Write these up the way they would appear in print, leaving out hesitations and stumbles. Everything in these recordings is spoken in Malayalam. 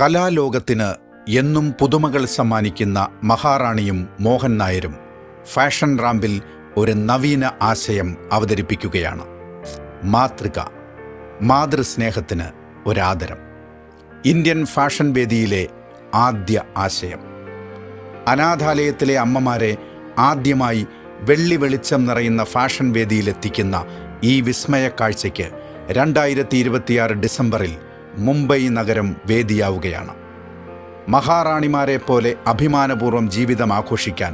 കലാലോകത്തിന് എന്നും പുതുമകൾ സമ്മാനിക്കുന്ന മഹാറാണിയും മോഹൻ നായരും ഫാഷൻ റാമ്പിൽ ഒരു നവീന ആശയം അവതരിപ്പിക്കുകയാണ്. മാതൃക, മാതൃസ്നേഹത്തിന് ഒരാദരം. ഇന്ത്യൻ ഫാഷൻ വേദിയിലെ ആദ്യ ആശയം. അനാഥാലയത്തിലെ അമ്മമാരെ ആദ്യമായി വെള്ളി വെളിച്ചം നിറയുന്ന ഫാഷൻ വേദിയിലെത്തിക്കുന്ന ഈ വിസ്മയ കാഴ്ചയ്ക്ക് 2026 ഡിസംബറിൽ മുംബൈ നഗരം വേദിയാവുകയാണ്. മഹാറാണിമാരെ പോലെ അഭിമാനപൂർവ്വം ജീവിതം ആഘോഷിക്കാൻ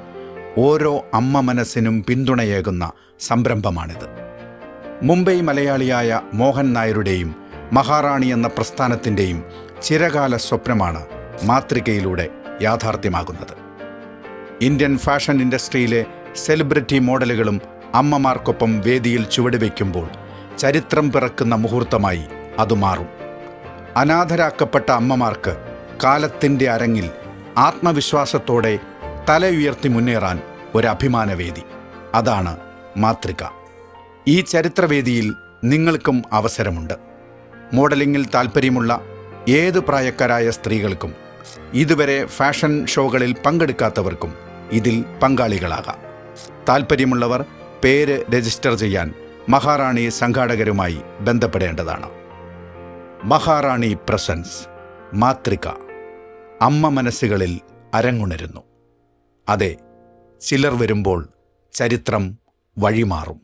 ഓരോ അമ്മ മനസ്സിനും പിന്തുണയേകുന്ന സംരംഭമാണിത്. മുംബൈ മലയാളിയായ മോഹൻ നായരുടെയും മഹാറാണി എന്ന പ്രസ്ഥാനത്തിൻ്റെയും ചിരകാല സ്വപ്നമാണ് മാതൃകയിലൂടെ യാഥാർത്ഥ്യമാകുന്നത്. ഇന്ത്യൻ ഫാഷൻ ഇൻഡസ്ട്രിയിലെ സെലിബ്രിറ്റി മോഡലുകളും അമ്മമാർക്കൊപ്പം വേദിയിൽ ചുവടുവെക്കുമ്പോൾ ചരിത്രം പിറക്കുന്ന മുഹൂർത്തമായി അത് മാറും. അനാഥരാക്കപ്പെട്ട അമ്മമാർക്ക് കാലത്തിൻ്റെ അരങ്ങിൽ ആത്മവിശ്വാസത്തോടെ തല ഉയർത്തി മുന്നേറാൻ ഒരഭിമാനവേദി. അതാണ് മാതൃക. ഈ ചരിത്രവേദിയിൽ നിങ്ങൾക്കും അവസരമുണ്ട്. മോഡലിംഗിൽ താൽപ്പര്യമുള്ള ഏത് പ്രായക്കാരായ സ്ത്രീകൾക്കും ഇതുവരെ ഫാഷൻ ഷോകളിൽ പങ്കെടുക്കാത്തവർക്കും ഇതിൽ പങ്കാളികളാകാം. താൽപ്പര്യമുള്ളവർ പേര് രജിസ്റ്റർ ചെയ്യാൻ മഹാറാണി സംഘാടകരുമായി ബന്ധപ്പെടേണ്ടതാണ്. മഹാറാണി പ്രസൻസ് മാതൃക. അമ്മ മനസ്സുകളിൽ അരങ്ങുണരുന്നു. അതെ, ചിലർ വരുമ്പോൾ ചരിത്രം വഴിമാറും.